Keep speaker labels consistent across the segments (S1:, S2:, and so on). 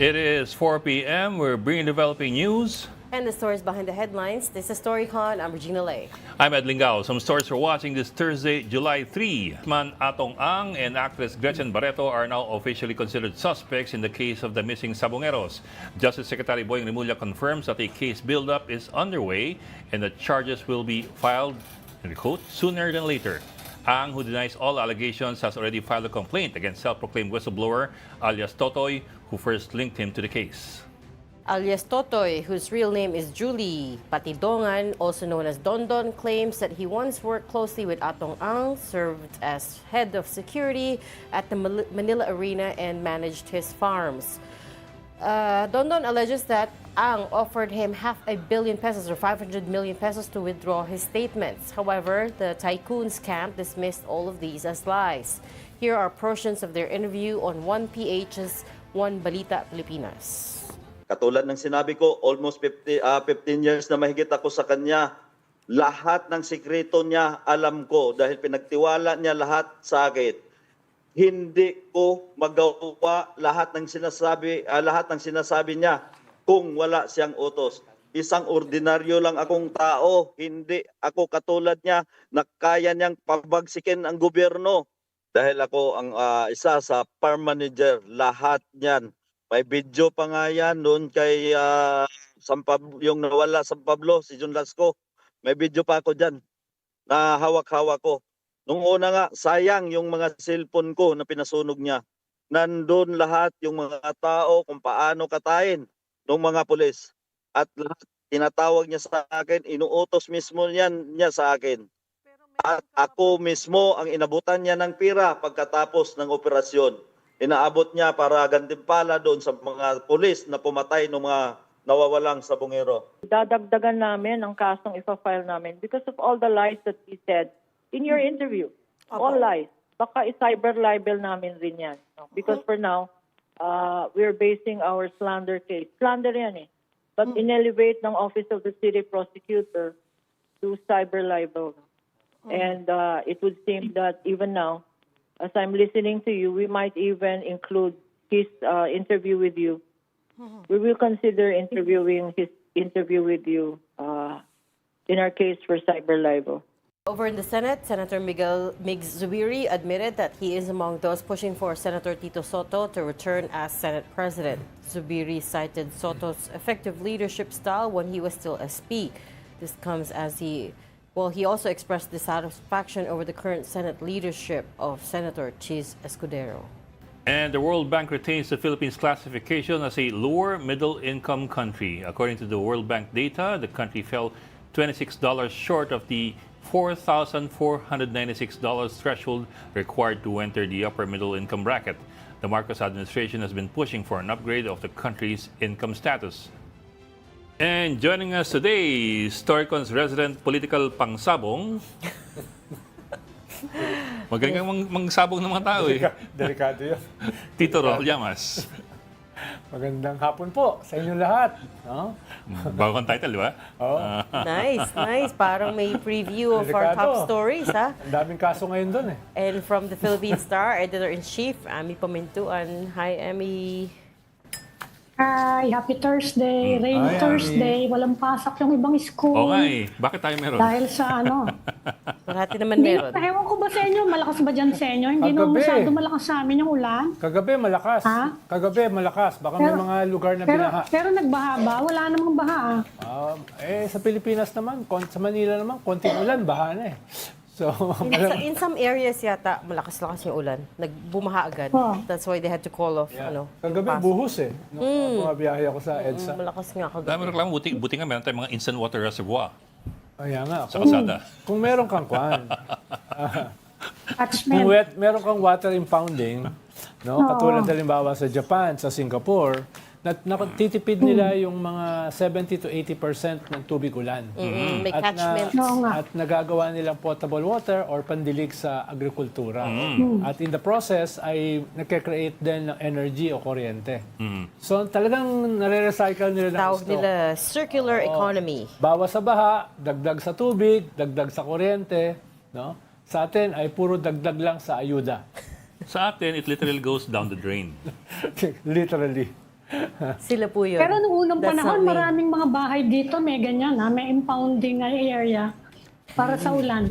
S1: It is 4 p.m. We're bringing developing news.
S2: And the stories behind the headlines. This is Storycon. I'm Regina Lay.
S1: I'm Ed Lingao. Some stories for watching this Thursday, July 3. Man Atong Ang and actress Gretchen Barretto are now officially considered suspects in the case of the missing sabungeros. Justice Secretary Boying Rimulya confirms that a case buildup is underway and that charges will be filed, in quote, sooner than later. Ang, who denies all allegations, has already filed a complaint against self-proclaimed whistleblower alias Totoy, who first linked him to the case.
S2: Alias Totoy, whose real name is Julie Patidongan, also known as Dondon, claims that he once worked closely with Atong Ang, served as head of security at the Manila Arena, and managed his farms. Dondon alleges that Ang offered him $500 million or 500 million pesos to withdraw his statements. However, the tycoon's camp dismissed all of these as lies. Here are portions of their interview on 1PH's Balita, Pilipinas.
S3: Katulad ng sinabi ko, almost 15 years na mahigit ako sa kanya. Lahat ng sikreto niya alam ko dahil pinagtiwala niya lahat sa akin. Hindi ko magawa lahat ng sinasabi niya kung wala siyang utos. Isang ordinaryo lang akong tao, hindi ako katulad niya na kaya niyang pabagsikin ang gobyerno. Dahil ako ang isa sa farm manager, lahat niyan. May video pa nga yan noon kay yung nawala sa Pablo, si John Lasco. May video pa ako dyan na hawak-hawak ko. Nung una nga, sayang yung mga cellphone ko na pinasunog niya. Nandun lahat yung mga tao kung paano katayin ng mga pulis. At lahat tinatawag niya sa akin, inuutos mismo niya sa akin. At ako mismo ang inabutan niya ng pira pagkatapos ng operasyon. Inaabot niya para gantimpala doon sa mga pulis na pumatay ng mga nawawalang sabungero.
S4: Dadagdagan namin ang kasong ipa-file namin because of all the lies that he said in your interview. All lies. Baka i-cyber libel namin rin yan. Because for now, we're basing our slander case. Slander yan eh. But in-elevate ng Office of the City Prosecutor to cyber libel. And it would seem that even now, as I'm listening to you, we might even include his interview with you. We will consider interviewing his interview with you in our case for cyber libel.
S2: Over in the Senate, Senator Mig Zubiri admitted that he is among those pushing for Senator Tito Soto to return as Senate President. Zubiri cited Soto's effective leadership style when he was still SP. This comes as he also expressed dissatisfaction over the current Senate leadership of Senator Chis Escudero.
S1: And the World Bank retains the Philippines' classification as a lower middle-income country. According to the World Bank data, the country fell $26 short of the $4,496 threshold required to enter the upper middle-income bracket. The Marcos administration has been pushing for an upgrade of the country's income status. And joining us today, Storycon's resident political pangsabong. Magaling kang mangsabong ng mga tao eh.
S5: Delikado yun.
S1: Tito Rol Llamas.
S5: Magandang hapon po sa inyong lahat. No?
S1: Bagong title, di ba?
S5: Oh.
S2: Nice. Parang may preview of our top stories, ha?
S5: Ang daming kaso ngayon doon eh.
S2: And from the Philippine Star, Editor-in-Chief, Ami Pamintuan. Hi, Ami.
S6: Hi, happy Thursday, rainy Thursday, walang pasok yung ibang school.
S1: Okay, bakit tayo meron?
S6: Dahil sa ano?
S2: Parati naman meron.
S6: Ewan ko ba sa inyo, malakas ba dyan sa inyo? Hindi naman masyado malakas sa amin yung ulan.
S5: Kagabi malakas.
S6: Ha?
S5: Kagabi malakas. Baka may mga lugar na binaha.
S6: Pero nagbaha ba? Wala namang baha.
S5: Sa Pilipinas naman, sa Manila naman, konting ulan, baha na eh. So,
S2: In some areas yata, malakas-lakas yung ulan. Nagbumaha agad. That's why they had to call off.
S5: kagabi buhos eh. Nung bumabiyahe ako sa EDSA.
S2: Malakas nga kagabi.
S1: Dami reklamo, buti nga meron tayong mga instant water reservoir
S5: Kaya nga.
S1: sa kalsada.
S5: Kung meron kang kwan,
S6: Attachment.
S5: meron kang water impounding, no? Katulad halimbawa sa Japan, sa Singapore, natitipid nila yung mga 70 to 80% ng tubig ulan.
S2: May catchment.
S5: At nagagawa nilang potable water or pandilig sa agrikultura. At in the process ay nagke-create din ng energy o kuryente. So talagang nare-recycle nila ng
S2: Tawag
S5: gusto.
S2: nila circular economy.
S5: Bawas sa baha, dagdag sa tubig, dagdag sa kuryente, no? Sa atin ay puro dagdag lang sa ayuda.
S1: Sa atin, it literally goes down the drain.
S5: Literally.
S2: Sila po yun.
S6: Pero noong unang
S2: That's
S6: panahon,
S2: not me.
S6: maraming mga bahay dito, may ganyan ha, may impounding area para sa ulan.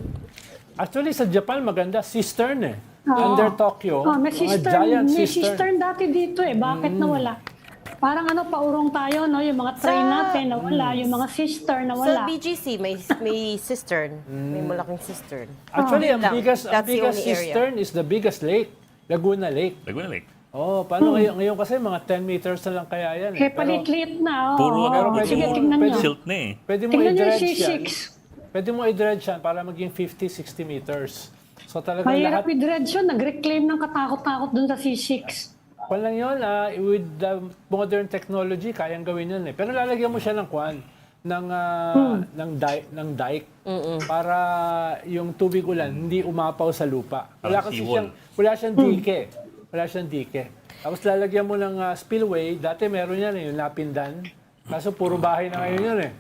S5: Actually, sa Japan, maganda. Cistern eh.
S6: Oo.
S5: Under Tokyo,
S6: May
S5: mga giant
S6: may
S5: cistern.
S6: cistern dati dito eh. Bakit nawala? Parang paurong tayo, no? Yung mga train natin nawala, yung mga cistern
S2: Sa
S6: nawala.
S2: BGC, may cistern. May malaking cistern.
S5: Actually, ang
S2: Lang.
S5: biggest,
S2: That's the only area.
S5: cistern is the biggest lake. Laguna Lake.
S1: Laguna Lake.
S5: Oh, paano ngayon kasi mga 10 meters na lang kaya yan.
S6: Eh, palit-lit na.
S1: Puro
S5: pero
S6: Sige,
S5: pwede-
S6: tingnan nyo.
S1: Silt na eh.
S5: Pwede mo
S6: Tingnan nyo yung
S5: i-dredge yan.
S6: C6.
S5: Pwede mo i-dredge yan para maging 50-60 meters. So talagang
S6: Mahirap
S5: lahat,
S6: i-dredge yun. Nag-reclaim ng katakot-takot dun sa C6.
S5: kwan lang yun, with the modern technology, kayang gawin yun eh. Pero lalagyan mo siya ng kwan, ng dike para yung tubig ulan hindi umapaw sa lupa. Wala
S1: Parang
S5: kasi
S1: seawall.
S5: wala siyang dike. Wala siyang dike. Tapos lalagyan mo ng spillway, dati meron yan yung napindan. Kaso puro bahay na ngayon yun eh.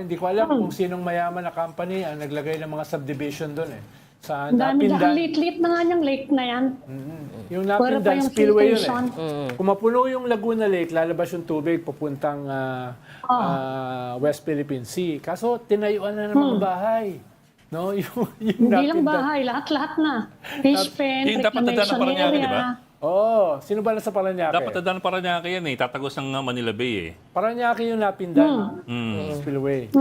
S5: Hindi ko alam kung sinong mayaman na company ang naglagay ng mga subdivision doon eh. Sa
S6: Ang dami ang
S5: napindan,
S6: lit-lit na nga niyang lake na yan.
S5: yung
S6: Puro pa
S5: napindan
S6: yung
S5: spillway yun
S6: filtration.
S5: eh. Kung mapuno yung Laguna Lake, lalabas yung tubig papuntang West Philippine Sea. Kaso tinayuan na ng mga bahay. No, yung
S6: Hindi lang
S5: napindan.
S6: bahay, lahat-lahat na. Fish pen,
S1: Yung dapat nadaan
S6: reclamation
S1: ng Paranaque, di ba?
S6: area.
S5: Oh, sino ba nasa Paranaque?
S1: Dapat nadaan Paranaque yan eh. Tatagos ng Manila Bay eh.
S5: Paranaque yung napindan. Spillway.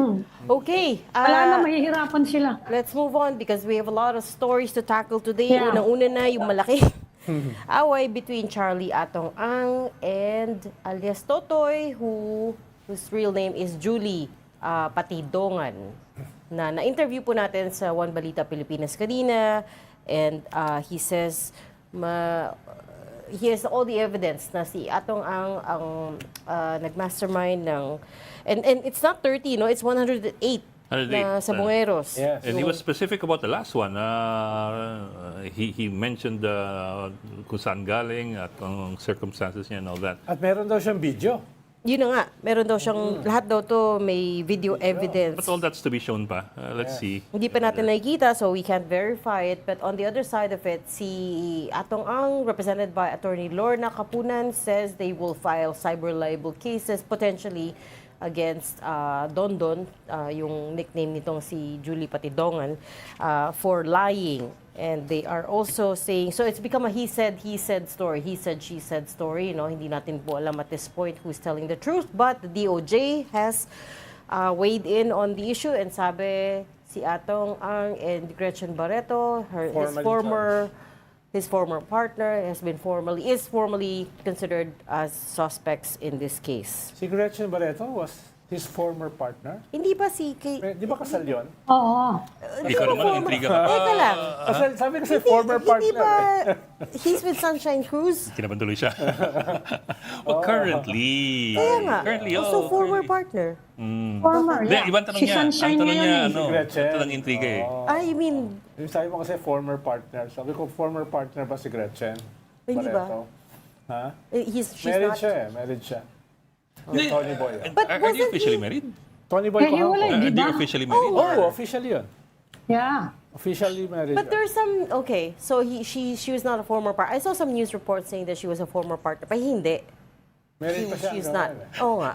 S2: Okay.
S6: Wala na, mahihirapan sila.
S2: Let's move on because we have a lot of stories to tackle today.
S6: Yeah.
S2: Unang-una na yung malaki away between Charlie Atong Ang and alias Totoy, whose real name is Julie Patidongan. Na-interview po natin sa One Balita Pilipinas kanina, and he says he has all the evidence na si Atong ang nagmastermind ng and it's not 30, no, it's 108 na sabungeros.
S5: Yes.
S1: And he was specific about the last one. He mentioned kung saan galing at ang circumstances niya and all that.
S5: At meron daw siyang video.
S2: Yun na nga, meron daw siyang, lahat daw to may video evidence.
S1: But all that's to be shown pa. Let's see.
S2: Hindi pa natin nakikita, so we can't verify it. But on the other side of it, si Atong Ang, represented by Attorney Lorna Kapunan, says they will file cyber libel cases potentially against Dondon, yung nickname nitong si Julie Patidongan, for lying. And they are also saying, so it's become a he said story, he said, she said story. Hindi natin po alam at this point who's telling the truth. But the DOJ has weighed in on the issue and sabi si Atong Ang and Gretchen Barretto, his former partner, is formally considered as suspects in this case.
S5: Si Gretchen Barretto was his former partner.
S2: Hindi ba si Kay...
S5: Di ba kasal yun?
S6: Oo.
S1: Ikaw naman, intriga ka pa.
S2: Teka lang.
S5: Sabi kasi former partner.
S2: Hindi ba he's with Sunshine Cruz?
S1: Hindi naman tuloy siya. Well, currently.
S2: Kaya nga.
S1: Currently,
S2: Also former partner.
S6: Former,
S1: Hindi,
S6: yeah.
S1: ibang tanong
S6: Si
S1: niya.
S6: Sunshine
S1: Ang tanong
S6: ngayon
S1: niya,
S6: eh.
S1: ano,
S5: Gretchen.
S1: ito lang intriga eh.
S2: You mean,
S5: Yung sabi mo kasi former partner. Sabi ko, former partner ba si Gretchen?
S2: Hindi ba?
S5: Barretto? Ha?
S2: she's
S5: Married
S2: not...
S5: siya eh. Married siya. Yung Tony Boy.
S2: But
S1: Are you
S2: wasn't
S1: officially
S2: he-
S1: married?
S5: Tony Boy ko
S6: Hiwalay,
S5: ako.
S6: di
S1: Are you
S6: ba?
S1: officially married?
S5: Oh, officially yun.
S6: Yeah.
S5: Officially married.
S2: But there's some... Okay, so she was not a former partner. I saw some news reports saying that she was a former partner. But hindi.
S5: Married pa siya.
S2: She's
S5: hanggang
S2: not.
S5: ngayon eh.
S2: Oo nga.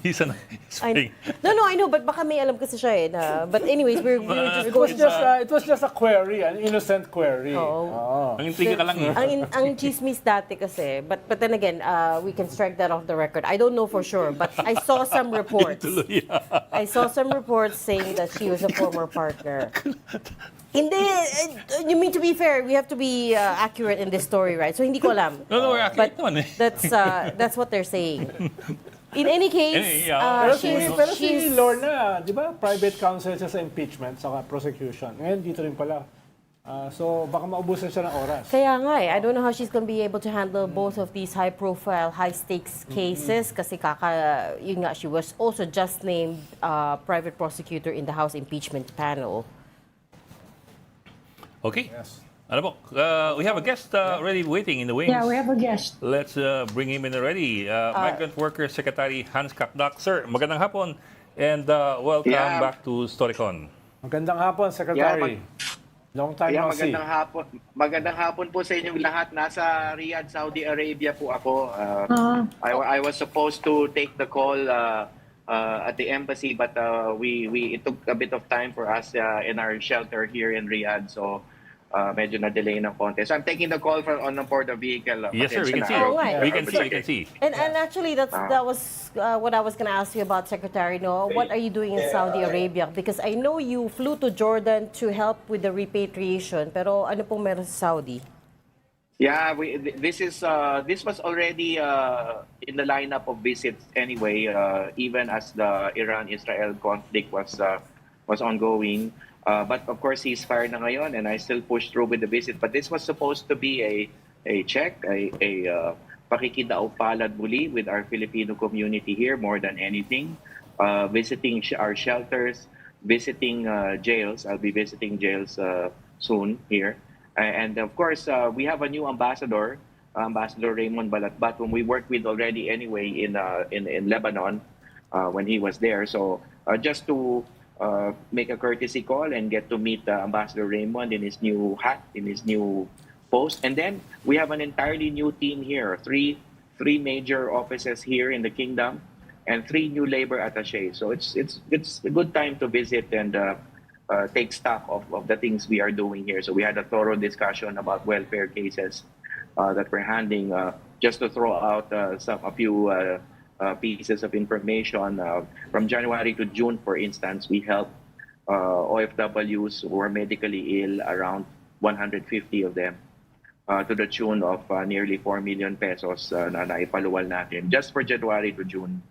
S1: He's an spring.
S2: No, I know, but baka may alam kasi siya eh. But anyways, we were just
S5: It was
S2: going...
S5: just a query, an innocent query.
S2: Oo.
S1: Ang intriga ka lang eh.
S2: ang chismis dati kasi, but then again, we can strike that off the record. I don't know for sure, but I saw some reports.
S1: Tuloy.
S2: I saw some reports saying that she was a former partner. Hindi, you mean to be fair, we have to be accurate in this story, right? So hindi ko alam.
S1: No, we're accurate
S2: But
S1: naman eh.
S2: that's what they're saying. In any case,
S5: Pero si
S2: she's
S5: Lorna, di ba, private counsel siya sa impeachment, saka prosecution. Ngayon, dito rin pala. So, baka maubusan siya ng oras.
S2: kaya nga eh, I don't know how she's gonna be able to handle both of these high-profile, high-stakes cases kasi yun nga, she was also just named private prosecutor in the House impeachment panel.
S1: Okay.
S5: Yes.
S1: Ano po? We have a guest already waiting in the wings.
S6: Yeah, we have a guest.
S1: Let's bring him in already. Migrant Worker Secretary Hans Kapdak. Sir, magandang hapon and welcome back to Storycon.
S5: Magandang hapon, Secretary. Long time
S7: Yeah,
S5: no see.
S7: magandang hapon. Magandang hapon po sa inyong lahat. Nasa Riyadh, Saudi Arabia po ako. I was supposed to take the call at the embassy, but it took a bit of time for us in our shelter here in Riyadh. So medyo na-delay ng konti. So I'm taking the call on the vehicle.
S1: Yes, sir. We can see.
S2: Oh, right.
S1: We can see. We can see.
S2: And actually, that was what I was going to ask you about, Secretary. No, what are you doing in Saudi Arabia? Because I know you flew to Jordan to help with the repatriation. Pero ano pong meron sa Saudi?
S7: Yeah, this was already in the lineup of visits anyway. Even as the Iran-Israel conflict was ongoing. But of course, ceasefire na ngayon, and I still push through with the visit. But this was supposed to be a check, a pakikidaupalad muli with our Filipino community here more than anything. Visiting our shelters, visiting jails. I'll be visiting jails soon here. And of course, we have a new ambassador, Ambassador Raymond Balatbat, whom we worked with already anyway in Lebanon when he was there. So just to make a courtesy call and get to meet Ambassador Raymond in his new hat, in his new post. And then we have an entirely new team here, three major offices here in the kingdom and 3 new labor attaches. So it's a good time to visit and take stock of the things we are doing here. So we had a thorough discussion about welfare cases that we're handling. Just to throw out a few pieces of information. From January to June, for instance, we helped OFWs who were medically ill, around 150 of them, to the tune of nearly 4 million pesos na naipaluwal natin. Just for January to June,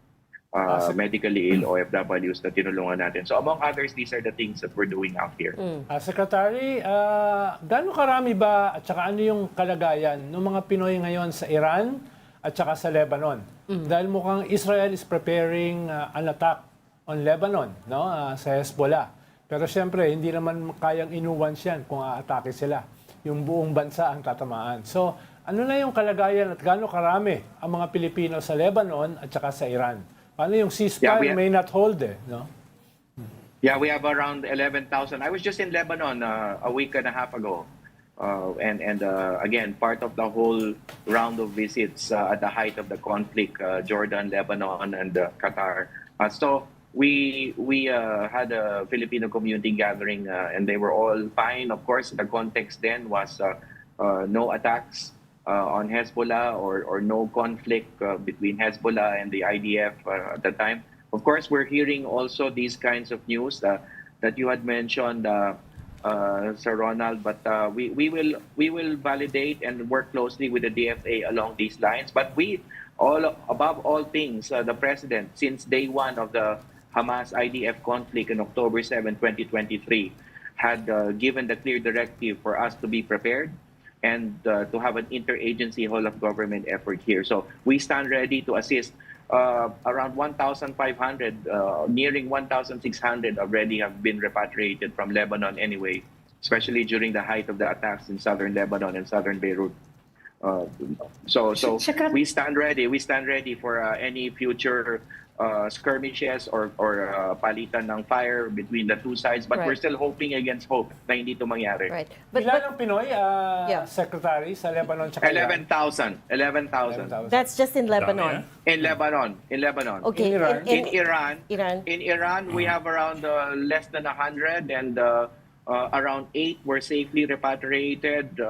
S7: medically ill OFWs na tinulungan natin. So among others, these are the things that we're doing out here.
S5: Secretary, gaano karami ba at saka ano yung kalagayan ng mga Pinoy ngayon sa Iran at saka sa Lebanon? Dahil mukhang Israel is preparing an attack on Lebanon, no? Sa Hezbollah. Pero siyempre, hindi naman kayang inuwans yan kung aatake sila. Yung buong bansa ang tatamaan. So, ano na yung kalagayan at gaano karami ang mga Pilipino sa Lebanon at saka sa Iran? Paano yung ceasefire may not hold no?
S7: Yeah, we have around 11,000. I was just in Lebanon a week and a half ago. And again, part of the whole round of visits at the height of the conflict, Jordan, Lebanon, and Qatar. So we had a Filipino community gathering, and they were all fine. Of course, the context then was no attacks on Hezbollah or no conflict between Hezbollah and the IDF at the time. Of course, we're hearing also these kinds of news that you had mentioned, Sir Ronald, but we will validate and work closely with the DFA along these lines. But above all things, the President, since day one of the Hamas-IDF conflict in October 7, 2023, had given the clear directive for us to be prepared and to have an interagency whole of government effort here. So we stand ready to assist. Around 1,500, nearing 1,600 already have been repatriated from Lebanon anyway, especially during the height of the attacks in southern Lebanon and southern Beirut. So we stand ready. We stand ready for any future skirmishes or palitan ng fire between the two sides. But we're still hoping against hope na hindi ito mangyari.
S2: Right.
S5: Ilan ang Pinoy, Secretary, sa Lebanon tsaka
S7: 11,000. 11,000.
S2: That's just in Lebanon.
S7: In Lebanon.
S2: Okay.
S5: In Iran?
S7: In Iran, we have around less than 100, and around 8 were safely repatriated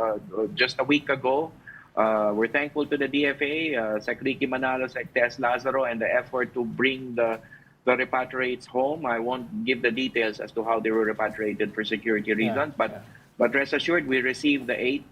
S7: just a week ago. We're thankful to the DFA, Sec Ricky Manalo, Sec Tess Lazaro, and the effort to bring the repatriates home. I won't give the details as to how they were repatriated for security reasons, but rest assured, we received the 8,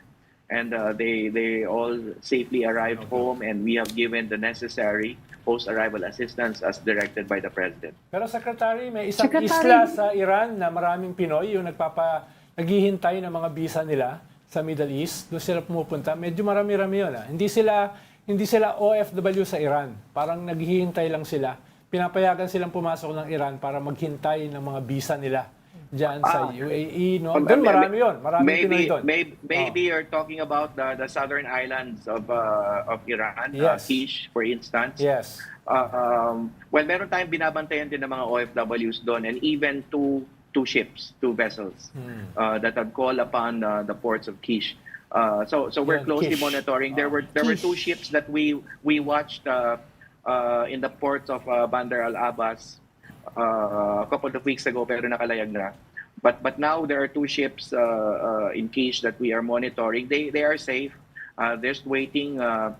S7: and they all safely arrived home, and we have given the necessary post-arrival assistance as directed by the President.
S5: Pero Secretary, may isang isla sa Iran na maraming Pinoy yung naghihintay ng mga visa nila sa Middle East. Doon sila pumupunta. Medyo marami-rami yun. Hindi sila OFW sa Iran. Parang naghihintay lang sila. Pinapayagan silang pumasok ng Iran para maghintay ng mga visa nila dyan sa UAE. No? Doon marami yun. Marami Pinoy doon.
S7: Maybe you're talking about the southern islands of Iran, Kish, for instance.
S5: Yes.
S7: Well, meron tayong binabantayan din ng mga OFWs doon, and even to two vessels that had called upon the ports of Kish. So we're
S5: Yun,
S7: closely
S5: Kish.
S7: monitoring. There were two ships that we watched in the ports of Bandar Al Abbas a couple of weeks ago, pero nakalayag na. But now there are two ships in Kish that we are monitoring. They are safe. They're just waiting to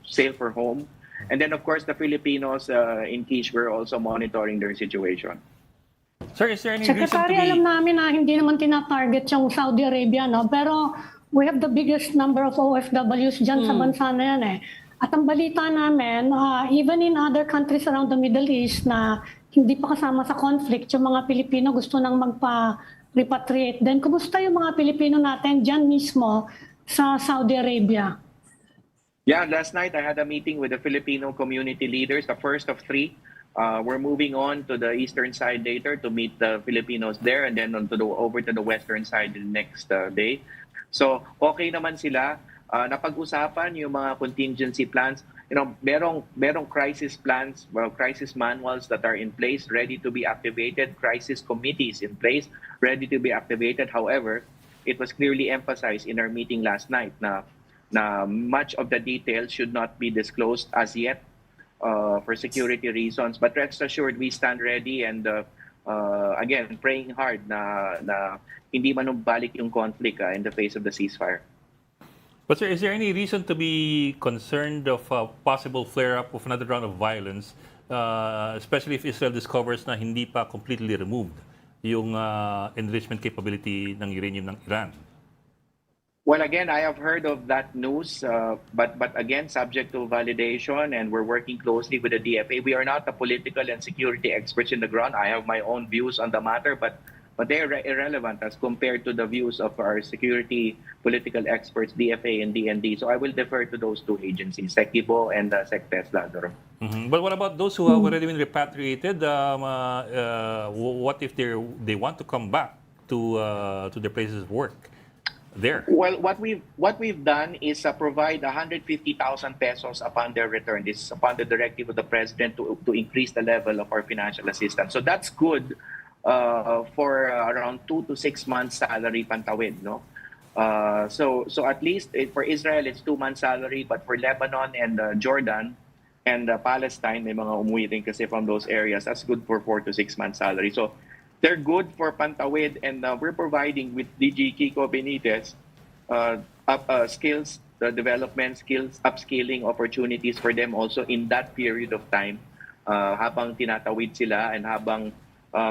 S7: sail for home. And then of course the Filipinos in Kish, we're also monitoring their situation.
S1: Sir, is there any reason to
S6: Secretary,
S1: be...
S6: alam namin na hindi naman tina-target yung Saudi Arabia, no? Pero we have the biggest number of OFWs dyan sa bansa na yan eh. At ang balita namin, even in other countries around the Middle East na hindi pa kasama sa conflict, yung mga Pilipino gusto nang magpa-repatriate. Then, kumusta yung mga Pilipino natin dyan mismo sa Saudi Arabia?
S7: Yeah, last night I had a meeting with the Filipino community leaders, the first of three. We're moving on to the eastern side later to meet the Filipinos there, and then over to the western side the next day. So okay naman sila. Napag-usapan yung mga contingency plans. You know, merong crisis plans, crisis manuals that are in place, ready to be activated, crisis committees in place, ready to be activated. However, it was clearly emphasized in our meeting last night na much of the details should not be disclosed as yet for security reasons. But rest assured, we stand ready and again, praying hard na hindi manumbalik yung conflict in the face of the ceasefire.
S1: But sir, is there any reason to be concerned of a possible flare-up of another round of violence, especially if Israel discovers na hindi pa completely removed yung enrichment capability ng uranium ng Iran?
S7: Well, again, I have heard of that news, but again, subject to validation, and we're working closely with the DFA. We are not the political and security experts in the ground. I have my own views on the matter, but they're irrelevant as compared to the views of our security political experts, DFA and DND. So I will defer to those two agencies, SecIbo and SecTes, Lazaro.
S1: But what about those who have already been repatriated? What if they want to come back to their places of work there?
S7: Well, what we've done is provide 150,000 pesos upon their return. This is upon the directive of the president to increase the level of our financial assistance. So that's good for around 2 to 6 months salary pantawid, no? So at least for Israel it's 2 months salary, but for Lebanon and Jordan and Palestine, may mga umuwi din kasi from those areas, that's good for 4 to 6 months salary. So they're good for pantawid, and we're providing with DG Kiko Benitez skills development, skills upskilling opportunities for them also in that period of time habang tinatawid sila and habang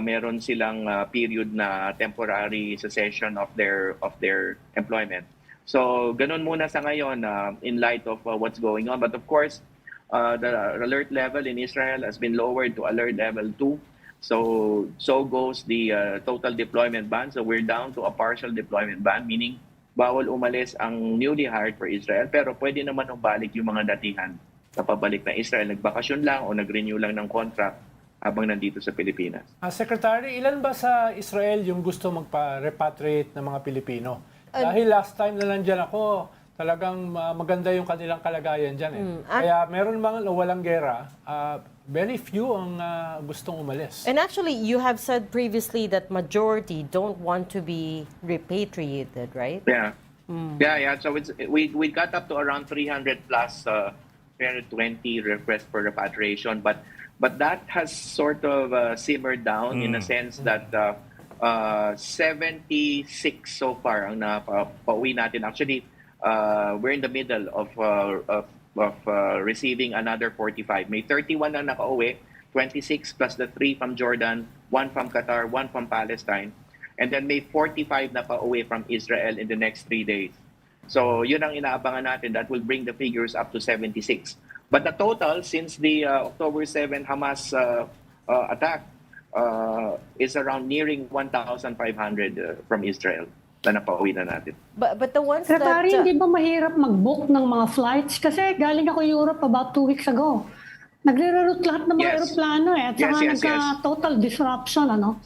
S7: meron silang period na temporary cessation of their employment. So ganun muna sa ngayon in light of what's going on. But of course, the alert level in Israel has been lowered to alert level 2. So goes the total deployment ban. So we're down to a partial deployment ban, meaning bawal umalis ang newly hired for Israel, pero pwede naman umalik yung mga datihan na pabalik na Israel. Nagbakasyon lang o nag-renew lang ng contract habang nandito sa Pilipinas.
S5: Secretary, ilan ba sa Israel yung gusto magpa-repatriate ng mga Pilipino? Dahil last time na nandyan ako, talagang maganda yung kanilang kalagayan dyan eh. Kaya meron mga walang gera, very few ang gustong umalis.
S2: And actually, you have said previously that majority don't want to be repatriated, right?
S7: Yeah. Yeah. So we got up to around 300 plus 320 requests for repatriation, but that has sort of simmered down in a sense that 76 so far ang napauwi natin. Actually, we're in the middle of receiving another 45. May 31 na nakauwi, 26 plus the 3 from Jordan, 1 from Qatar, 1 from Palestine, and then may 45 na pauwi from Israel in the next 3 days. So yun ang inaabangan natin. That will bring the figures up to 76. But the total since the October 7 Hamas attack is around nearing 1,500 from Israel na napauwi na natin.
S2: But the ones
S6: Secretary,
S2: that...
S6: hindi ba mahirap mag-book ng mga flights? Kasi galing ako Europe about 2 weeks ago. Nagre-reroute lahat ng mga
S7: Yes.
S6: aeroplano eh. At saka nagka-total disruption, ano?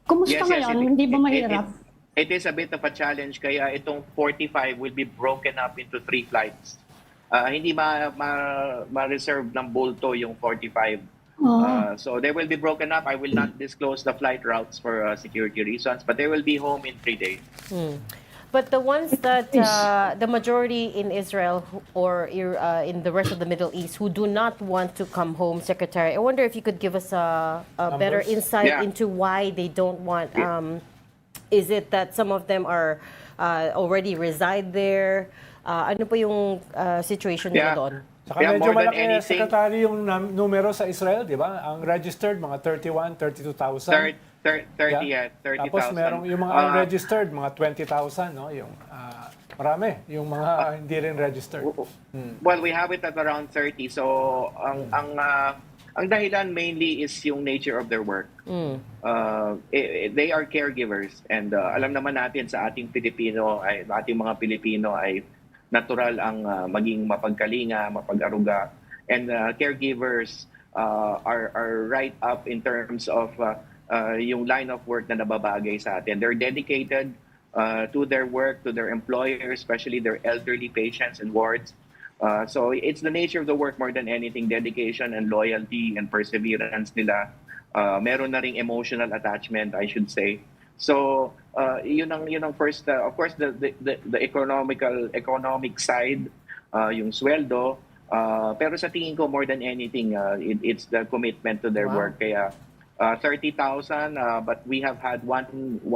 S6: Kumusta ngayon? Hindi ba mahirap?
S7: It is a bit of a challenge, kaya itong 45 will be broken up into 3 flights. Hindi ma-reserve ng bulto yung 45 So they will be broken up. I will not disclose the flight routes for security reasons, but they will be home in 3 days.
S2: But the ones that the majority in Israel or in the rest of the Middle East who do not want to come home, Secretary, I wonder if you could give us a better insight
S7: Yeah.
S2: into why they don't want. Is it that some of them are already reside there? Ano po yung situation nila doon?
S5: Saka
S7: Yeah,
S5: medyo
S7: more than
S5: malaki,
S7: anything-
S5: Secretary, yung numero sa Israel, di ba? Ang registered, mga 31, 32,000.
S7: 30,000.
S5: Tapos merong yung mga unregistered, mga 20,000, no? Yung marami, yung mga hindi rin registered.
S7: Well, we have it at around 30. So ang dahilan mainly is yung nature of their work. They are caregivers, and alam naman natin sa ating mga Pilipino ay natural ang maging mapagkalinga, mapag-aruga, and caregivers are right up in terms of yung line of work na nababagay sa atin. They're dedicated to their work, to their employers, especially their elderly patients and wards. So it's the nature of the work more than anything, dedication and loyalty and perseverance nila. Meron na ring emotional attachment, I should say. So yun ang first, of course, the economic side, yung sweldo, pero sa tingin ko more than anything, it's the commitment to their work. Kaya 30,000, but we have had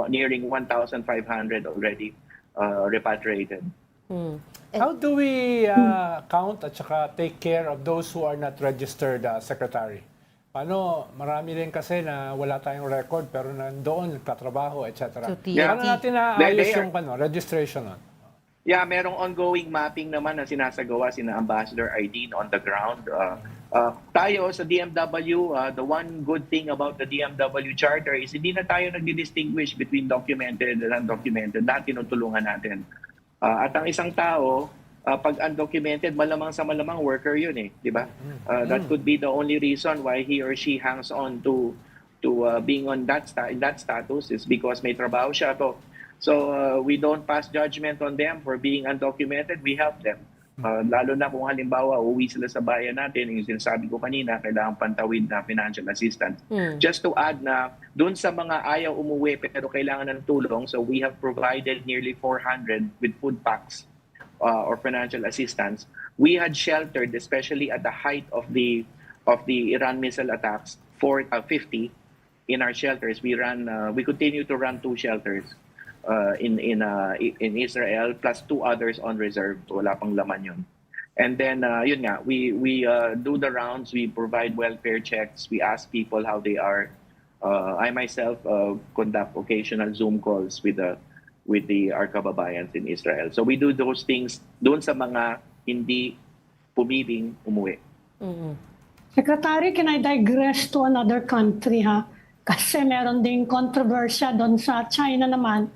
S7: nearing 1,500 already repatriated.
S5: How do we count at saka take care of those who are not registered, Secretary? Paano, marami rin kasi na wala tayong record pero nandoon, nagtatrabaho, etc.
S2: So,
S5: Paano natin naayos yung registration nun?
S7: Yeah, merong ongoing mapping naman na sinasagawa sina Ambassador Aideen on the ground. Tayo sa DMW, the one good thing about the DMW Charter is hindi na tayo nagdi-distinguish between documented and undocumented. Lahat tinutulungan natin. At ang isang tao, pag undocumented, malamang sa malamang worker yun di ba? That could be the only reason why he or she hangs on to being on in that status is because may trabaho siya to. So we don't pass judgment on them for being undocumented. We help them. Lalo na kung halimbawa uuwi sila sa bayan natin, yung sinasabi ko kanina, kailangan pantawid na financial assistance. Just to add na doon sa mga ayaw umuwi pero kailangan ng tulong, so we have provided nearly 400 with food packs or financial assistance. We had sheltered, especially at the height of the Iran missile attacks, 50 in our shelters. We continue to run 2 shelters in Israel, plus 2 others on reserve. Wala pang laman yun. And then yun nga, we do the rounds. We provide welfare checks. We ask people how they are. I myself conduct occasional Zoom calls with our kababayans in Israel. So we do those things doon sa mga hindi pumibing umuwi.
S6: Secretary, can I digress to another country, ha? Kasi meron ding kontrobersya doon sa China naman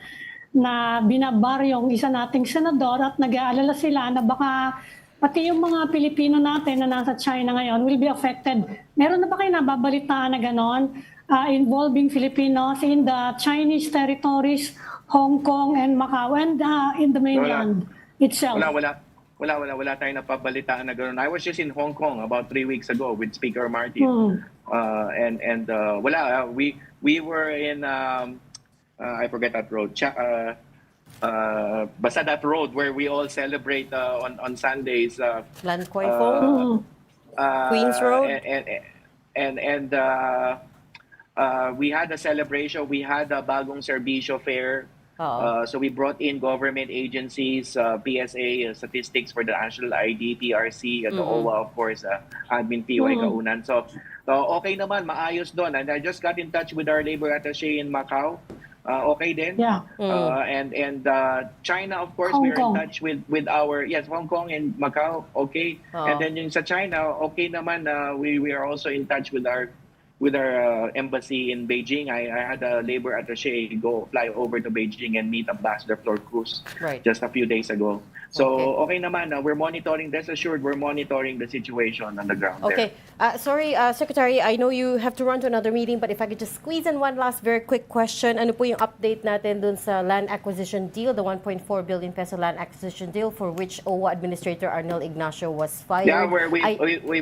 S6: na binabar yung isa nating senador at nag-aalala sila na baka pati yung mga Pilipino natin na nasa China ngayon will be affected. Meron na ba kayo nababalitaan na gano'n involving Filipinos in the Chinese territories, Hong Kong and Macau and in the mainland itself?
S7: Wala tayong napabalitaan na gano'n. I was just in Hong Kong about 3 weeks ago with Speaker Martin. We were in I forget that road. Basta that road where we all celebrate on Sundays.
S2: Lan Kwai Fong? Queens Road?
S7: And we had a celebration. We had a bagong serbisyo fair. So we brought in government agencies, PSA, statistics for the national ID, PRC, and the OWA, of course, admin PY Kaunan. So okay naman, maayos doon. And I just got in touch with our labor attaché in Macau. Okay din.
S6: Yeah.
S7: And China, of course,
S6: Hong
S7: we're
S6: Kong.
S7: in touch with our, Hong Kong and Macau, okay. And then yung sa China, okay naman, we are also in touch with our embassy in Beijing. I had a labor attaché fly over to Beijing and meet Ambassador Flor Cruz just a few days ago. So okay naman, we're monitoring, rest assured, we're monitoring the situation on the ground
S2: Okay. Sorry, Secretary, I know you have to run to another meeting, but if I could just squeeze in one last very quick question. Ano po yung update natin dun sa land acquisition deal, the 1.4 billion peso land acquisition deal for which OWA Administrator Arnel Ignacio was fired?
S7: Yeah, where we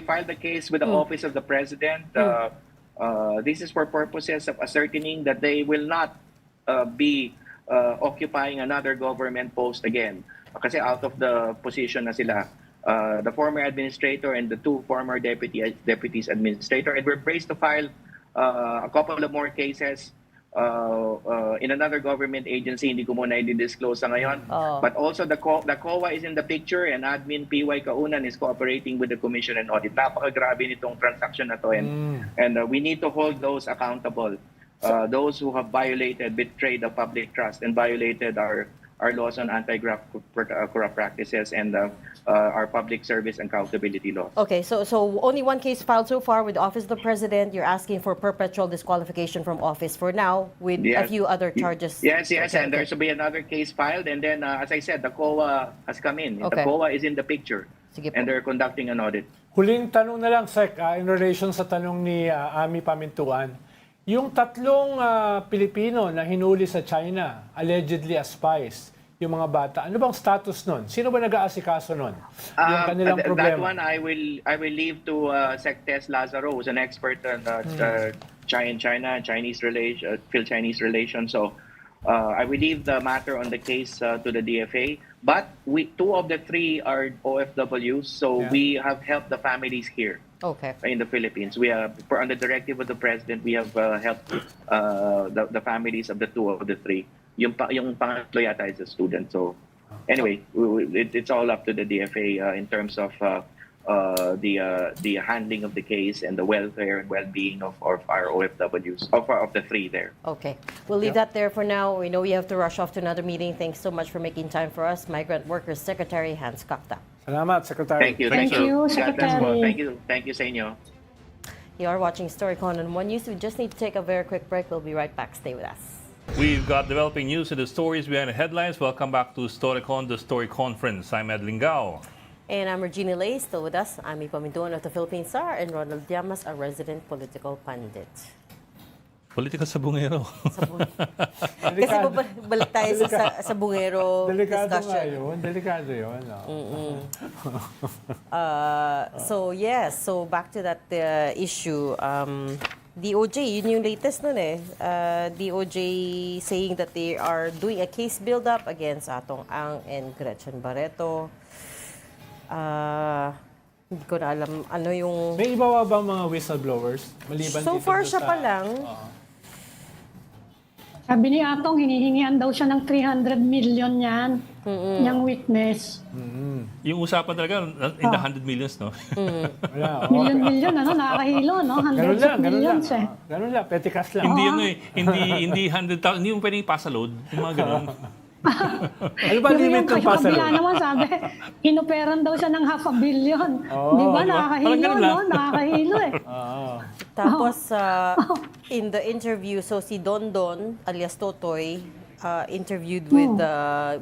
S7: filed the case with the Office of the President. This is for purposes of ascertaining that they will not be occupying another government post again. Kasi out of the position na sila, the former administrator and the two former deputies administrator. And we're braced to file a couple of more cases in another government agency. Hindi ko muna i-disclose sa ngayon. But also the COA is in the picture, and Admin PY Kaunan is cooperating with the Commission and Audit. Napakagrabe nitong transaction na to, and we need to hold those accountable. Those who have violated, betrayed the public trust and violated our laws on anti-corrupt practices and our public service accountability laws.
S2: Okay, so only one case filed so far with the Office of the President. You're asking for perpetual disqualification from office for now with a few other charges.
S7: Yes, and there should be another case filed. And then, as I said, the COA has come in.
S2: Okay.
S7: The COA is in the picture.
S2: Sige po.
S7: And they're conducting an audit.
S5: Huling tanong na lang, Sec, in relation sa tanong ni Ami Pamintuan. Yung tatlong Pilipino na hinuli sa China, allegedly as spies, yung mga bata, ano bang status nun? Sino ba nag-aasikaso nun? Yung kanilang problema.
S7: That one I will leave to Sec Tess Lazaro, who's an expert on China, Chinese relation, Phil-Chinese relations. So I will leave the matter on the case to the DFA. But two of the three are OFWs, so we have helped the families here.
S2: Okay.
S7: In the Philippines. We have, on the directive of the President, we have helped the families of the two of the three. Yung pangatlo yata is a student. So anyway, it's all up to the DFA in terms of the handling of the case and the welfare and well-being of our OFWs, of the three there.
S2: Okay. We'll leave that there for now. We know you have to rush off to another meeting. Thanks so much for making time for us. Migrant Workers Secretary Hans Kakta.
S5: Salamat, Secretary.
S7: Thank you.
S6: Thank you,
S7: God bless po.
S6: Secretary.
S7: Thank you sa inyo.
S2: You are watching Storycon on One News. We just need to take a very quick break. We'll be right back. Stay with us.
S1: We've got developing news and the stories behind the headlines. Welcome back to Storycon, the Story Conference. I'm Ed Lingao.
S2: And I'm Regina Lay, still with us. Ami Pamintuan of the Philippine Star and Ronald Llamas, a resident political pundit.
S1: Political sabungero.
S2: Kasi balik tayo sa sabungero discussion.
S5: Delikado yun.
S2: So back to that issue. DOJ, yun yung latest nun eh. DOJ saying that they are doing a case build-up against Atong Ang and Gretchen Barretto. Hindi ko na alam ano yung...
S5: May iba ba mga whistleblowers? Maliban
S2: So
S5: dito
S2: far
S5: sa...
S2: siya pa lang.
S6: Sabi ni Atong, hinihingian daw siya ng 300 million yan, niyang witness.
S1: Yung usapan talaga in the 100 millions, no?
S5: Wala,
S6: Million, nakakahilo, no? Hundreds of millions eh.
S5: Ganun lang, petty cash lang.
S1: Hindi ano eh, hindi 100,000, hindi mo pwedeng ipasa load, yung mga ganun.
S5: Ano ba limit ng pasa
S6: Kabila
S5: load?
S6: naman sabi, inoperan daw siya ng 500 million. Di ba? Nakakahilo,
S1: Parang ganun lang.
S6: no? Nakakahilo eh.
S2: Tapos, in the interview, so si Dondon, alias Totoy, interviewed with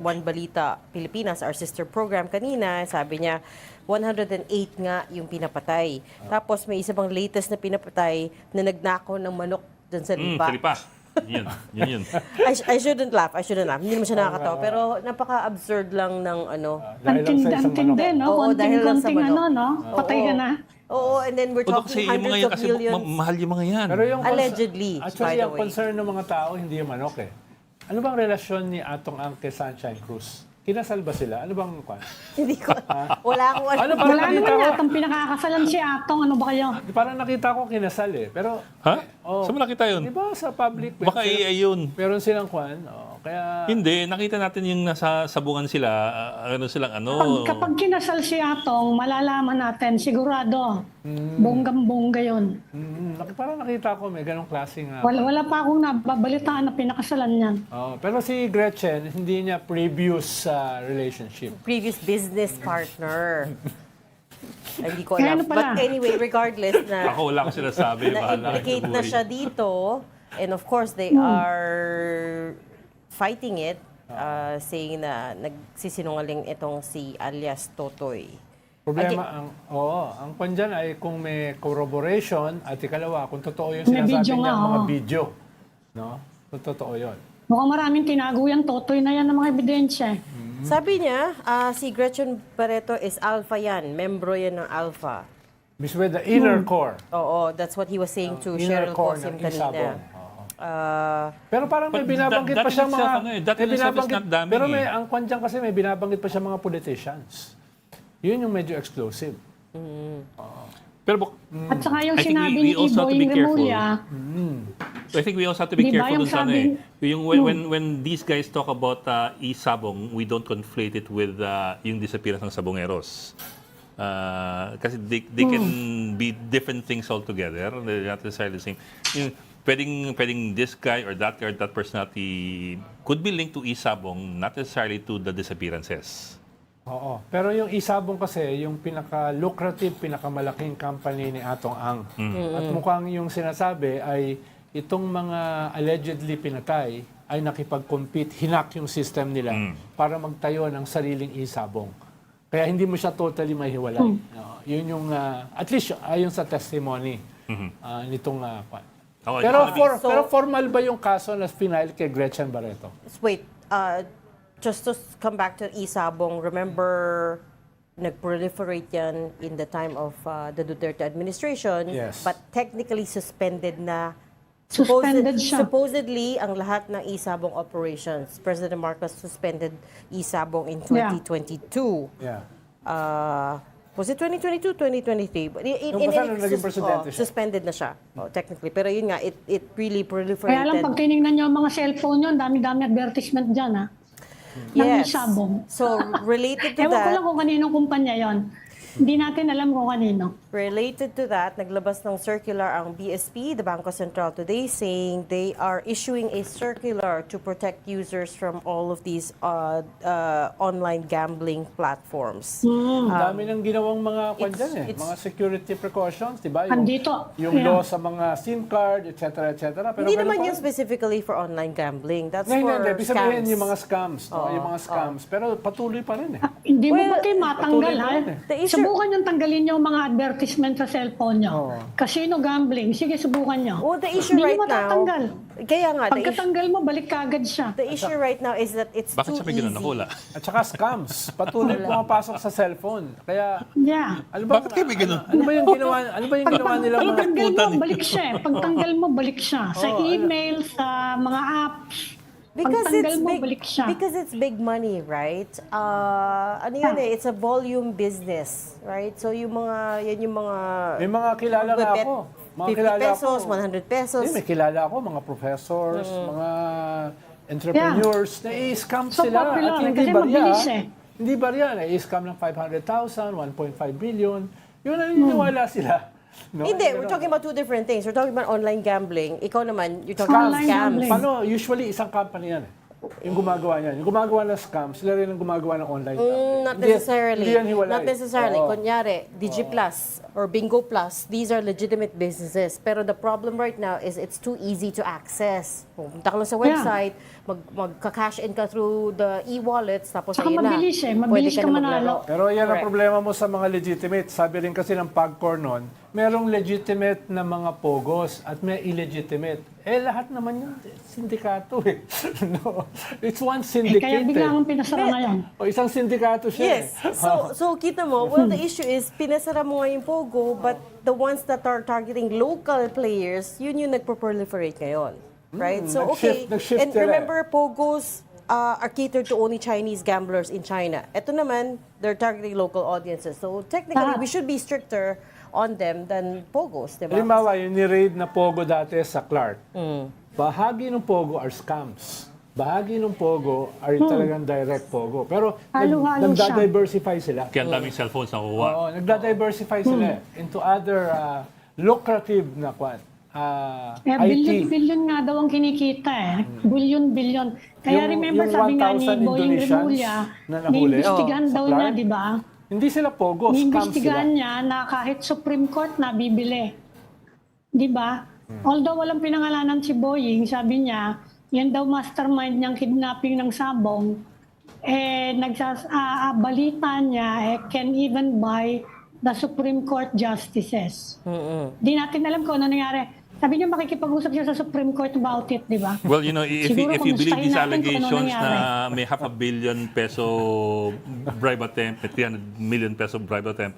S2: One Balita Pilipinas, our sister program kanina. Sabi niya, 108 nga yung pinapatay. Tapos may isa pang latest na pinapatay na nagnakaw ng manok dun sa lipa.
S1: Salipa. Yun.
S2: I shouldn't laugh. Hindi naman siya nakakatawa. Pero napaka-absurd lang ng ano.
S6: Antindi, no?
S2: Oo, dahil lang sa
S6: Konting
S2: manok.
S6: ano, no? Patay ka na.
S2: Oo, and then we're
S1: Kasi
S2: talking
S1: yung mga
S2: hundreds
S1: yan,
S2: of
S1: kasi
S2: millions.
S1: mahal yung mga yan.
S5: Pero yung
S2: Allegedly,
S5: actually,
S2: by the
S5: yung
S2: way.
S5: concern ng mga tao, hindi yung manok eh. Ano bang relasyon ni Atong Ang kay Sunshine Cruz? Kinasal ba sila? Ano bang kwan?
S2: Hindi ko, wala akong
S5: Ano,
S2: alam.
S5: parang
S6: Wala
S5: nakita
S6: naman
S5: ko,
S6: yatang pinakakasalan si Atong. Ano ba kayo?
S5: parang nakita ko kinasal eh. Pero,
S1: Ha?
S5: oh,
S1: Saan mo nakita yun?
S5: di ba sa public?
S1: Baka AI yun.
S5: Meron silang kwan. Kaya,
S1: Hindi, nakita natin yung nasa sabungan sila,
S6: Kapag kinasal si Atong, malalaman natin, sigurado, bonggang-bongga yun.
S5: parang nakita ko may ganong klaseng...
S6: Wala pa akong nababalitaan na pinakasalan niyan.
S5: pero si Gretchen, hindi niya previous relationship.
S2: Previous business partner. Hindi ko
S6: Kaya
S2: alam.
S6: ano pala?
S2: But anyway, regardless na
S1: Ako wala ko sinasabi.
S2: na-implicate na siya dito, and of course, they are fighting it. saying na nagsisinungaling itong si alias Totoy.
S5: Problema, ang kwan dyan ay kung may corroboration at ikalawa, kung totoo yung
S6: May
S5: sinasabi
S6: video
S5: niya,
S6: nga,
S5: mga
S6: oo.
S5: video. No? Kung totoo yun.
S6: Mukhang maraming tinago yung Totoy na yan ng mga ebidensya.
S2: Sabi niya, si Gretchen Barretto is alpha yan. Membro yan ng alpha.
S5: Mismo the inner core.
S2: Oo, that's what he was saying to
S5: Inner
S2: Cheryl
S5: core
S2: Cosim
S5: ng Sabong.
S2: kanina.
S5: Pero parang may
S1: But
S5: binabanggit
S1: that
S5: pa siyang
S1: in itself,
S5: mga...
S1: ano eh, that in itself is not damning
S5: pero
S1: eh.
S5: ang kwan dyan kasi may binabanggit pa siyang mga politicians. Yun yung medyo exclusive.
S1: Pero
S6: At saka yung
S1: I think
S6: sinabi
S1: we
S6: ni
S1: also have to be
S6: Boying
S1: careful.
S6: Remulla,
S1: I think we also have to be
S6: Di ba
S1: careful
S6: yung
S1: dun sa ano
S6: sabi-
S1: eh. Yung when these guys talk about Sabong, we don't conflate it with yung disappearance ng sabongeros. Kasi they can be different things altogether. They're not necessarily the same. Yung, pwedeng this guy or that personality could be linked to Sabong, not necessarily to the disappearances.
S5: Oo. Pero yung Sabong kasi, yung pinaka-lucrative, pinakamalaking company ni Atong Ang. At mukhang yung sinasabi ay itong mga allegedly pinatay ay nakipag-compete, hinak yung system nila para magtayo ng sariling Sabong. Kaya hindi mo siya totally mahiwalay. Yun yung, at least ayon sa testimony nitong
S1: Oh,
S5: pero formal ba yung kaso na final kay Gretchen Barretto?
S2: Wait, just to come back to Sabong, remember, nag-proliferate yan in the time of the Duterte administration,
S5: Yes.
S2: but technically suspended na.
S6: Suspended siya.
S2: Supposedly, ang lahat ng Sabong operations, President Marcos suspended Sabong in 2022.
S5: Yeah.
S2: Was it 2022, 2023? But
S5: Nung basta nung naging presidente siya.
S2: suspended na siya, technically. Pero yun nga, it really proliferated.
S6: kaya lang pag tinignan nyo ang mga cellphone nyo, dami-dami advertisement dyan, ha? Ng Sabong.
S2: So, related to
S6: Ewan ko
S2: that,
S6: lang kung kaninong kumpanya yon. Hindi natin alam kung kanino.
S2: related to that, naglabas ng circular ang BSP, the Bangko Sentral today, saying they are issuing a circular to protect users from all of these online gambling platforms.
S5: Ang dami ng ginawang mga kwan dyan eh.
S2: it's-
S5: Mga security precautions, di ba? Yung,
S6: Andito.
S5: yung law sa mga SIM card, etc. etc. Pero
S2: Hindi
S5: ganun
S2: naman
S5: pa
S2: yun
S5: rin.
S2: specifically for online gambling. That's
S5: Hindi,
S2: for
S5: hindi. Ibig sabihin
S2: scams.
S5: yung mga scams. No? Yung mga scams. Pero patuloy pa rin eh.
S6: Hindi mo
S2: Well,
S6: ba kayo matanggal,
S5: patuloy
S6: ha?
S5: pa rin eh.
S2: The issue-
S6: Subukan yung tanggalin yung mga advertisement sa cellphone nyo.
S5: Oo.
S6: Casino gambling. Sige, subukan nyo.
S2: Well, the issue
S6: Hindi
S2: right
S6: nyo matatanggal.
S2: now, kaya nga,
S6: Pagkatanggal mo, balik kagad siya.
S2: the issue right now is that it's
S1: Bakit
S2: too
S1: siya may ganun?
S2: easy.
S1: Nakula.
S5: At saka scams. Patuloy pumapasok sa cellphone. Kaya,
S6: Yeah.
S5: ano ba,
S1: Bakit kayo may ganun?
S5: ano ba yung ginawa, nilang mga
S6: Pagtanggal
S1: putan
S6: mo, balik siya. Pagtanggal mo, balik siya. Sa email, sa mga apps. Pagtanggal mo, balik siya.
S2: Because it's big money, right? Ano yun eh, it's a volume business, right? So yung mga, yan yung mga...
S5: may mga kilala nga
S2: magbebet,
S5: ako. Mga
S2: 50
S5: kilala
S2: pesos,
S5: ako.
S2: 100 pesos.
S5: May kilala ako, mga professors, mga entrepreneurs, na-i-scam
S6: So
S5: sila.
S6: popular,
S5: At hindi
S6: kasi
S5: barya.
S6: mabilis eh.
S5: Hindi barya, na-i-scam ng 500,000, 1.5 billion. Yun na naniniwala sila. No?
S2: Hindi, we're talking about two different things. We're talking about online gambling. Ikaw naman, you're talking about
S6: Online
S2: scams.
S6: gambling.
S5: Paano? Usually, isang company yan eh. Yung gumagawa niyan. Yung gumagawa ng scam, sila rin ang gumagawa ng online gambling.
S2: Not
S5: Hindi-
S2: necessarily.
S5: Hindi yan hiwalay.
S2: Not necessarily.
S5: Oo.
S2: Kunyari, DigiPlus or Bingo Plus, these are legitimate businesses. Pero the problem right now is it's too easy to access. Pumunta ka lang sa website, magka-cash in ka through the e-wallets, tapos
S6: Saka
S2: ayun na.
S6: mabilis eh.
S2: Pwede
S6: Mabilis
S2: ka
S6: ka
S2: na
S6: manalo.
S2: maglaro.
S5: Pero yan ang
S2: Correct.
S5: problema mo sa mga legitimate. Sabi rin kasi ng PAGCOR noon, merong legitimate na mga pogos at may illegitimate. Eh, lahat naman yun, sindikato eh. No? It's one
S6: Eh,
S5: syndicate
S6: kaya bigla
S5: eh.
S6: akong pinasara ngayon.
S5: O isang sindikato siya
S2: Yes.
S5: eh.
S2: So kita mo, well, the issue is, pinasara mo nga yung Pogo, but the ones that are targeting local players, yun yung nagpo-proliferate ngayon. Right? So, okay.
S5: nag-shift
S2: And
S5: sila.
S2: remember, Pogos are catered to only Chinese gamblers in China. Ito naman, they're targeting local audiences. So, technically, we should be stricter on them than Pogos, di ba?
S5: Halimbawa, yung ni-raid na pogo dati sa Clark, bahagi ng pogo are scams. Bahagi ng pogo are talagang direct pogo. Pero
S6: Halo-halo siya.
S5: nagda-diversify sila.
S1: Kaya ang daming cellphones na kuha.
S5: Oo, nagda-diversify sila into other lucrative na
S6: Eh,
S5: IT.
S6: billion nga daw ang kinikita eh. Billion. Kaya
S5: Yung-
S6: remember
S5: yung
S6: sabi nga ni
S5: 1,000
S6: Boying
S5: Indonesians
S6: Remulla,
S5: na nahuli.
S6: niimbestigahan
S5: Sa
S6: daw
S5: Clark.
S6: niya, di ba?
S5: Hindi sila pogo, scams sila.
S6: Niimbestigahan niya na kahit Supreme Court na bibili. Di ba? Although walang pinangalanan si Boying, sabi niya, yan daw mastermind niyang kidnapping ng Sabong, balita niya, can even buy the Supreme Court justices. Di natin alam kung ano nangyari. Sabi niya makikipag-usap siya sa Supreme Court about it, di ba?
S1: Well, you know, if
S6: Siguro
S1: you believe
S6: kumustahin
S1: these
S6: natin kung ano
S1: allegations
S6: nangyari.
S1: na may ₱500 million bribe attempt, may ₱300 million bribe attempt,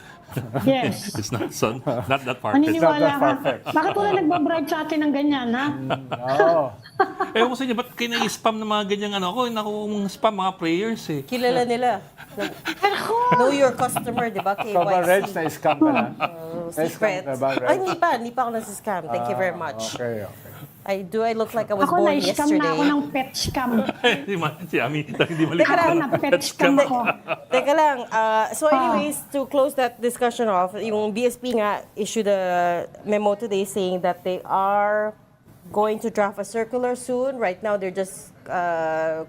S6: Yes.
S1: it's not that far.
S6: Maniniwala ka.
S5: perfect.
S6: Bakit wala nagbabribe sa atin ng ganyan, ha?
S5: Oo.
S1: Ewan ko sa inyo, ba't kayo na-spam ng mga ganyang ano? Ako, spam mga prayers eh.
S2: Kilala nila. Know your customer, di ba?
S5: Ikaw ba, Reg,
S2: KYC.
S5: na-scam ka na?
S2: Secret.
S5: Na-scam ka ba, Reg?
S2: Ay, hindi pa ako nasa-scam. Thank you very much.
S5: Okay.
S2: I look like I was
S6: Ako
S2: born
S6: na-scam na ako
S2: yesterday?
S6: ng pet scam.
S1: Si Ami, hindi mali.
S2: Teka lang.
S6: Ako na pet scam ako.
S2: Teka lang. So anyways, to close that discussion off, yung BSP nga issued a memo today saying that they are going to draft a circular soon. Right now, they're just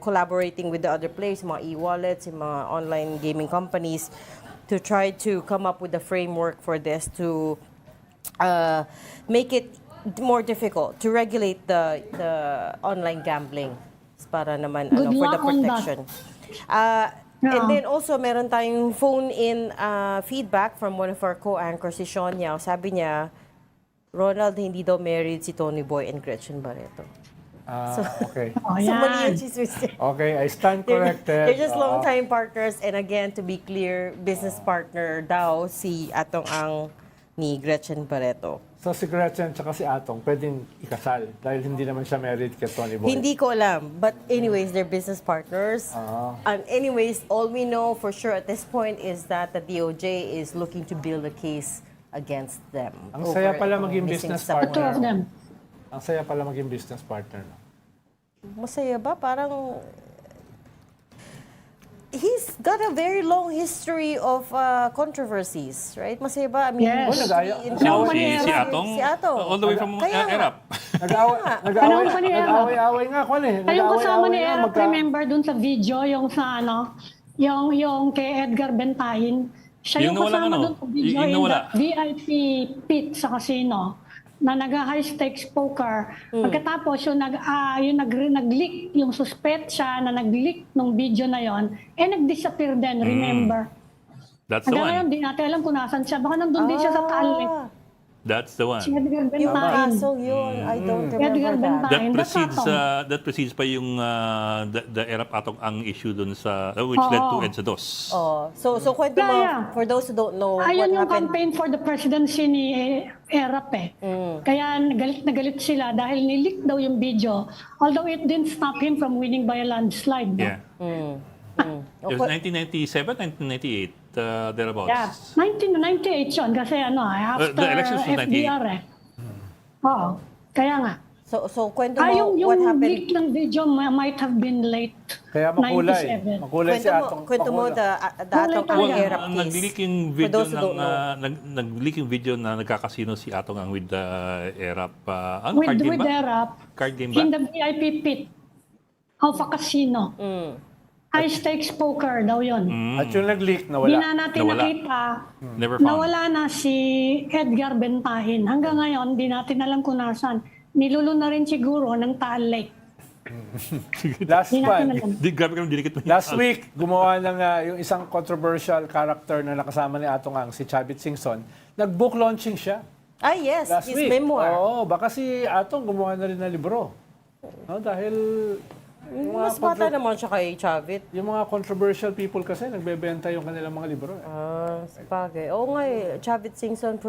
S2: collaborating with the other players, mga e-wallets, yung mga online gaming companies, to try to come up with a framework for this to make it more difficult to regulate the online gambling para naman
S6: Good
S2: for the
S6: luck on that.
S2: protection. And then also meron tayong phone-in feedback from one of our co-anchors, si Sean Yao. Sabi niya, Ronald, hindi daw married si Tony Boy and Gretchen Barretto.
S5: Okay.
S6: Oh,
S2: So mali
S6: yan.
S2: yung chismis niya.
S5: Okay, I stand corrected.
S2: They're just long-time partners. And again, to be clear, business partner daw si Atong Ang ni Gretchen Barretto.
S5: So si Gretchen tsaka si Atong pwedeng ikasal dahil hindi naman siya married kay Tony Boy.
S2: Hindi ko alam. But anyways, they're business partners. And anyways, all we know for sure at this point is that the DOJ is looking to build a case against them.
S5: Ang saya
S2: over
S5: pala
S2: itong
S5: maging
S2: missing
S5: business
S2: Sabong.
S6: Two of them.
S5: Ang saya pala maging business partner. No?
S2: Masaya ba? Parang he's got a very long history of controversies, right? Masaya ba? I mean,
S6: Yes.
S2: history in
S5: Nag-aya-
S1: Si Atong?
S2: Si Atong.
S1: All the way from
S2: Kaya nga.
S1: Erap.
S6: Panahon pa ni Erap.
S5: Nag-away-away nga kwan eh.
S6: Kayong kasama ni
S5: Nag-away-away nga,
S6: Eric, remember dun sa video, yung sa yung kay Edgar Bentahin. Siya
S1: Yung
S6: yung
S1: nawala
S6: kasama
S1: ano?
S6: dun sa video
S1: Yung
S6: in
S1: nawala.
S6: the VIP pit sa casino na nag-high stakes poker. Pagkatapos yung nag-leak, yung suspect siya na nag-leak ng video na yon, nag-disappear din, remember?
S1: That's the
S6: Hanggang ngayon,
S1: one.
S6: di natin alam kung nasan siya. Baka nandun din siya sa Taal Lake.
S1: That's the one.
S6: Si Edgar
S2: Yung
S6: Bentahin.
S2: kaso yun, I don't
S6: Edgar
S2: remember that.
S6: Bentahin.
S1: That precedes pa yung the Erap Atong Ang issue dun sa which led to EDSA DOS.
S2: Oh, so kwento mo,
S6: Yeah.
S2: for those who don't know,
S6: Ayun
S2: what
S6: yung
S2: happened.
S6: campaign for the presidency ni Erap eh. Kaya galit na galit sila dahil nilik daw yung video. Although it didn't stop him from winning by a landslide. No?
S1: Yeah. It was 1997, 1998, thereabouts.
S6: Yeah. 1998 yun kasi after
S1: The elections was 98.
S6: FDR eh. Oo. Kaya nga.
S2: So kwento mo,
S6: Yung
S2: what happened?
S6: leak ng video might have been late.
S5: Kaya makulay.
S6: 97.
S5: Makulay si Atong.
S2: Kwento mo the Atong Ang
S6: Well,
S2: Erap case.
S1: Nag-leak yung
S2: For
S1: video
S2: those who don't know.
S1: nag-leak yung video na nagkakasino si Atong Ang with the Erap. Ano, card game
S6: With
S1: ba?
S6: Erap.
S1: Card game ba?
S6: In the VIP pit of a casino. High stakes poker daw yun.
S5: At yung nag-leak,
S6: Di
S5: nawala.
S6: na natin
S1: Nawala.
S6: nakita.
S1: Never found.
S6: Nawala na si Edgar Bentahin. Hanggang ngayon, di natin alam kung nasan. Nilulo na rin siguro ng Taal Lake.
S5: Last
S6: Di natin
S5: one.
S6: alam.
S1: Grabe ka dinikit mo.
S5: Last week, gumawa ng yung isang controversial character na nakasama ni Atong Ang, si Chavit Singson. Nag-book launching siya.
S2: Ah, yes,
S5: Last
S2: his
S5: week.
S2: memoir.
S5: Oo, baka si Atong gumawa na rin ng libro. No, dahil yung
S2: Mas bata naman siya kay Chavit.
S5: yung mga controversial people kasi nagbebenta yung kanilang mga libro. Eh.
S2: Sabagay. Oo nga eh, Chavit Singson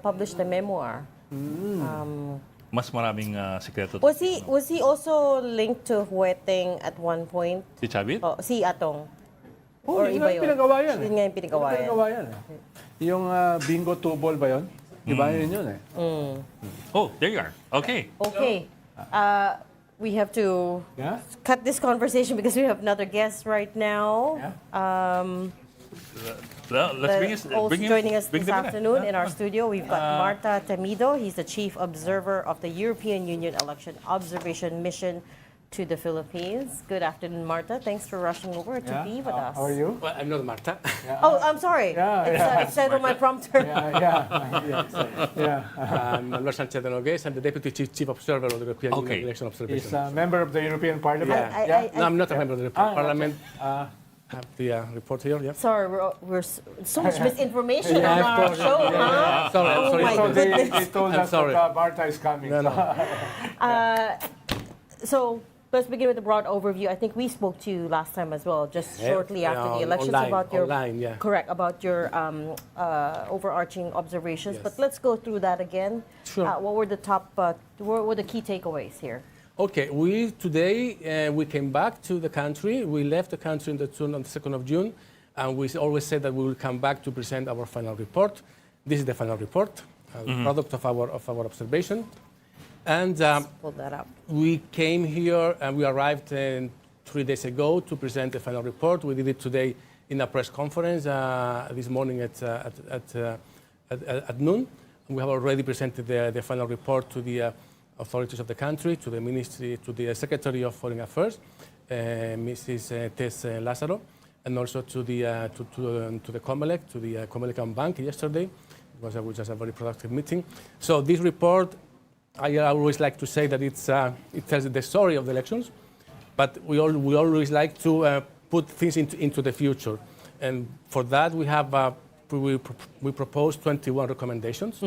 S2: published a memoir.
S1: Mas maraming sikreto.
S2: Was he also linked to Hueteng at one point?
S1: Si Chavit?
S2: Oh, si Atong.
S5: Oh,
S2: Or
S5: yun
S2: iba
S5: nga
S2: yun?
S5: yung pinagawa yan.
S2: Yun nga yung pinagawa yan.
S5: Pinagawa yan. Yung bingo 2 ball ba yun? Di ba yun eh?
S1: Oh, there you are. Okay.
S2: Okay. We have to
S5: Yeah?
S2: cut this conversation because we have another guest right now.
S1: Well, let's
S2: Also joining us
S1: bring
S2: this
S1: them in.
S2: afternoon in our studio, we've got Marta Temido. He's the Chief Observer of the European Union Election Observation Mission to the Philippines. Good afternoon, Marta. Thanks for rushing over to be with us.
S5: How are you?
S8: Well, I'm not Marta.
S2: Oh, I'm sorry. It said on my prompter.
S8: I'm Manuel Sanchez de Nogues. I'm the Deputy Chief Observer of the European Union Election Observation.
S5: He's a member of the European Parliament.
S8: No, I'm not a member of the European Parliament. Have the report here, yeah.
S2: Sorry, we're so much misinformation
S8: Yeah,
S2: on
S8: of
S2: our
S8: course.
S2: show, huh?
S8: Sorry, I'm
S2: Oh
S8: sorry.
S2: my
S5: So
S2: goodness.
S5: they told
S8: I'm
S5: us
S8: sorry.
S5: that Marta is coming.
S2: So let's begin with a broad overview. I think we spoke to you last time as well, just shortly after the elections,
S8: online,
S2: correct, about your overarching observations.
S8: Yes.
S2: But let's go through that again.
S8: Sure.
S2: What were the what were the key takeaways here?
S8: Okay, today we came back to the country. We left the country on the 2nd of June, and we always said that we will come back to present our final report. This is the final report, product of our observation. And
S2: Pull that up.
S8: we came here and we arrived 3 days ago to present the final report. We did it today in a press conference this morning at noon. We have already presented the final report to the authorities of the country, to the ministry, to the Secretary of Foreign Affairs, Mrs. Tess Lazaro, and also to the COMELEC, to the Comelec Bank yesterday. It was a very productive meeting. So this report, I always like to say that it tells the story of the elections, but we always like to put things into the future. And for that, we propose 21 recommendations,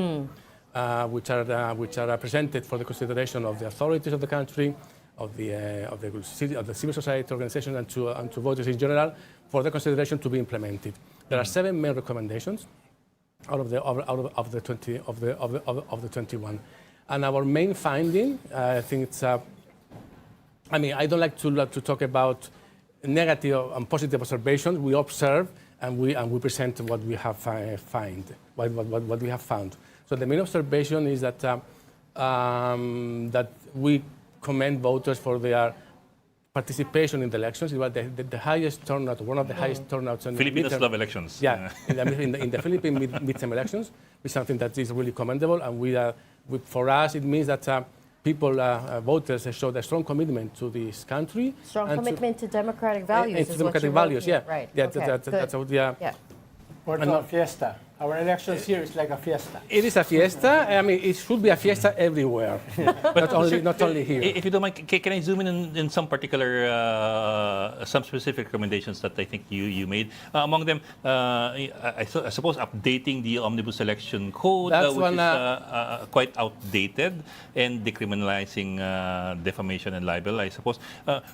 S8: which are presented for the consideration of the authorities of the country, of the civil society organizations, and to voters in general, for the consideration to be implemented. There are 7 main recommendations out of the 21. And our main finding, I think it's, I don't like to talk about negative and positive observations. We observe and we present what we have what we have found. So the main observation is that that we commend voters for their participation in the elections. It was the highest turnout, one of the highest turnouts.
S1: Filipinos love elections.
S8: Yeah, in the Philippine midterm elections, it's something that is really commendable, and for us it means that voters showed a strong commitment to this country.
S2: Strong commitment to democratic values.
S8: To democratic values, yeah.
S2: Right.
S8: Yeah,
S2: Okay.
S8: that's what, yeah.
S2: Yeah.
S5: Porto fiesta. Our elections here is like a fiesta.
S8: It is a fiesta. It should be a fiesta everywhere, not only here.
S1: If you don't mind, can I zoom in some particular, some specific recommendations that I think you made? Among them, I suppose updating the Omnibus Election Code, which is quite outdated, and decriminalizing defamation and libel, I suppose. But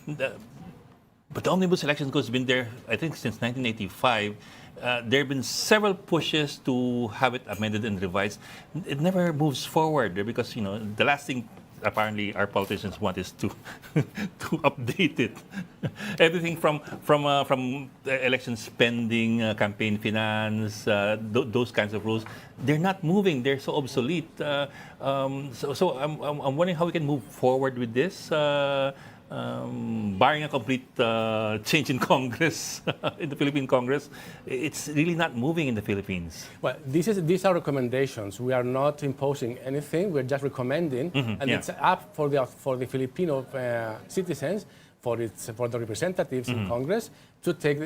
S1: the Omnibus Election Code has been there, I think, since 1985. There have been several pushes to have it amended and revised. It never moves forward because, the last thing apparently our politicians want is to update it. Everything from election spending, campaign finance, those kinds of rules, they're not moving. They're so obsolete. So I'm wondering how we can move forward with this. Barring a complete change in Congress, in the Philippine Congress, it's really not moving in the Philippines.
S8: Well, these are recommendations. We are not imposing anything. We're just recommending, it's up for the Filipino citizens, for the representatives in Congress to take.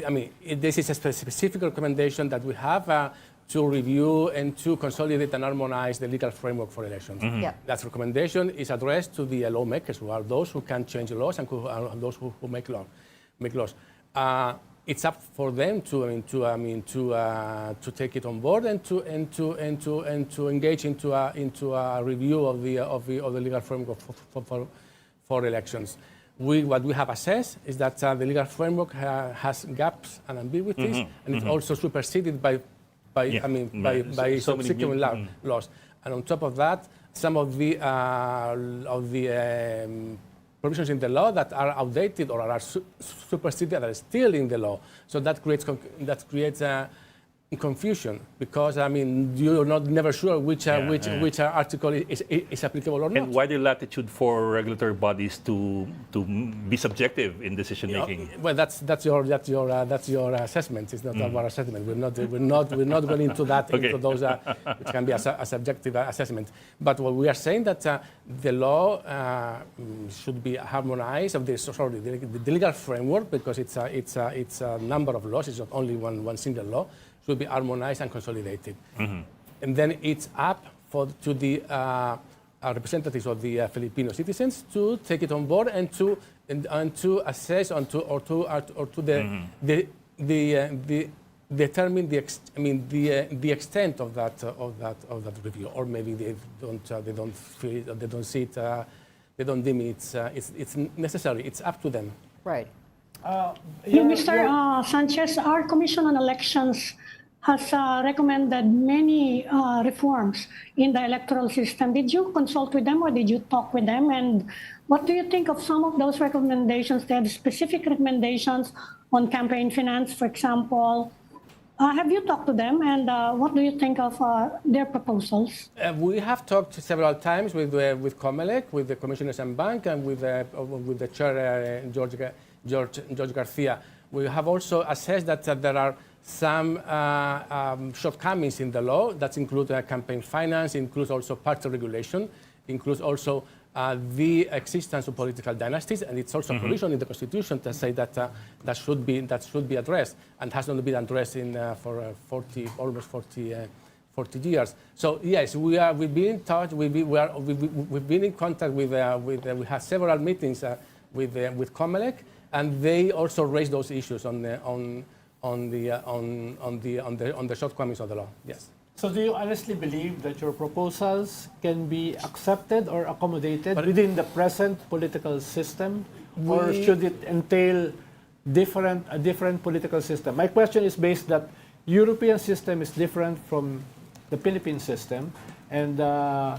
S8: This is a specific recommendation that we have. To review and to consolidate and harmonize the legal framework for elections.
S2: Yeah.
S8: That recommendation is addressed to the lawmakers, who are those who can change the laws and who are those who make laws. It's up for them to take it on board and to engage into a review of the legal framework for elections. What we have assessed is that the legal framework has gaps and ambiguities, and it's also superseded by subsequent laws. And on top of that, some of the provisions in the law that are outdated or are superseded are still in the law. So that creates confusion, because I mean you're never sure which article is applicable or not.
S1: And wider latitude for regulatory bodies to be subjective in decision making.
S8: Well, that's your assessment. It's not our assessment. We're not going into that into those which can be a subjective assessment. But what we are saying that the law should be harmonized of the legal framework, because it's a number of laws. It's not only one single law. Should be harmonized and consolidated. And then it's up to the representatives of the Filipino citizens to take it on board and to assess determine the extent of that review, or maybe they don't deem it's necessary. It's up to them.
S2: Right.
S6: Mr. Sanchez, our Commission on Elections has recommended many reforms in the electoral system. Did you consult with them or did you talk with them? And what do you think of some of those recommendations? They have specific recommendations on campaign finance, for example. Have you talked to them, and what do you think of their proposals?
S8: We have talked several times with COMELEC, with the Commissioners and Bank, and with the chair, George Garcia. We have also assessed that there are some shortcomings in the law that include campaign finance, includes also party regulation, includes also the existence of political dynasties, and it's also a provision in the Constitution to say that that should be addressed, and has not been addressed for almost 40 years. So yes, we've been in touch. We've been in contact with. We had several meetings with COMELEC, and they also raised those issues on the shortcomings of the law. Yes.
S5: So do you honestly believe that your proposals can be accepted or accommodated within the present political system, or should it entail a different political system? My question is based that European system is different from the Philippine system, and a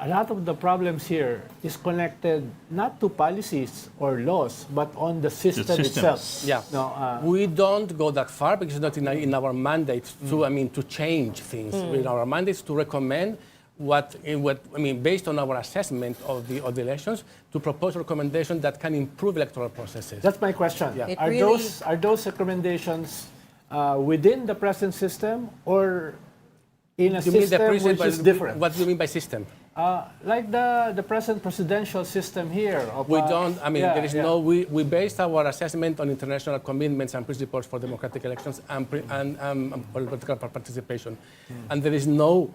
S5: lot of the problems here is connected not to policies or laws, but on the system itself.
S8: Yeah.
S5: No,
S8: we don't go that far because it's not in our mandate to change things. In our mandate is to recommend based on our assessment of the elections, to propose recommendations that can improve electoral processes.
S5: that's my question.
S8: Yeah.
S5: Are those recommendations within the present system, or in a system which is different?
S8: What do you mean by system?
S5: Like the present presidential system here.
S8: We don't, there is no, we based our assessment on international commitments and principles for democratic elections and political participation. And there is no,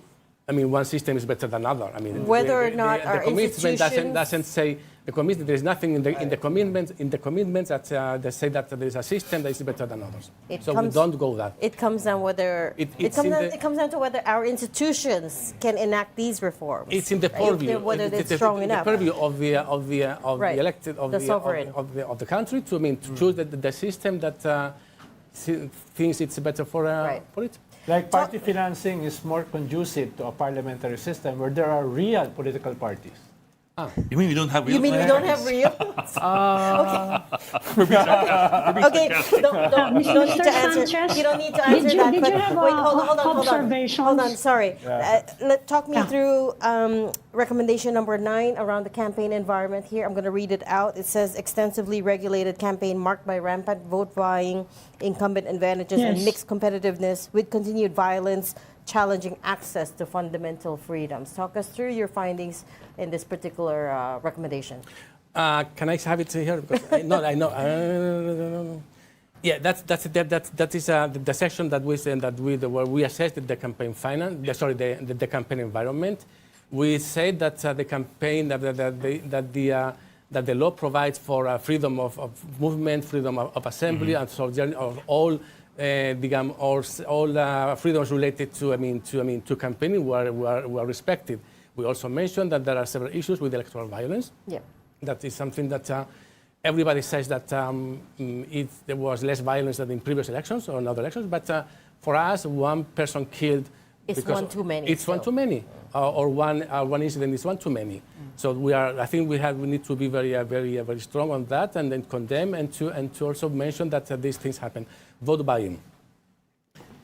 S8: one system is better than another.
S2: Whether or not our
S8: commitment
S2: institutions
S8: doesn't say, there is nothing in the commitments that say that there is a system that is better than others. We don't go that.
S2: It comes down it comes down to whether our institutions can enact these reforms.
S8: It's in the purview.
S2: Whether it's strong enough.
S8: The purview of the elected of the country to choose the system that thinks it's better for it.
S5: Like party financing is more conducive to a parliamentary system where there are real political parties.
S1: You mean we don't have real?
S2: You mean we don't have real? Okay. Don't need to answer. You don't need to answer that.
S6: Did you have
S2: wait, hold on. Sorry. Talk me through recommendation number 9 around the campaign environment here. I'm going to read it out. It says extensively regulated campaign marked by rampant vote buying, incumbent advantages, and mixed competitiveness with continued violence, challenging access to fundamental freedoms. Talk us through your findings in this particular recommendation.
S8: Can I have it here? Because I know. Yeah, that is the section that we said where we assessed the campaign finance. The campaign environment. We said that the campaign that the law provides for freedom of movement, freedom of assembly, and sojourn of all. All freedoms related to campaigning were respected. We also mentioned that there are several issues with electoral violence.
S2: Yeah.
S8: That is something that everybody says that there was less violence than in previous elections or in other elections. But for us, one person killed.
S2: It's one too many.
S8: It's one too many, or one incident is one too many. So I think we need to be very strong on that, and then condemn and to also mention that these things happen. Vote buying.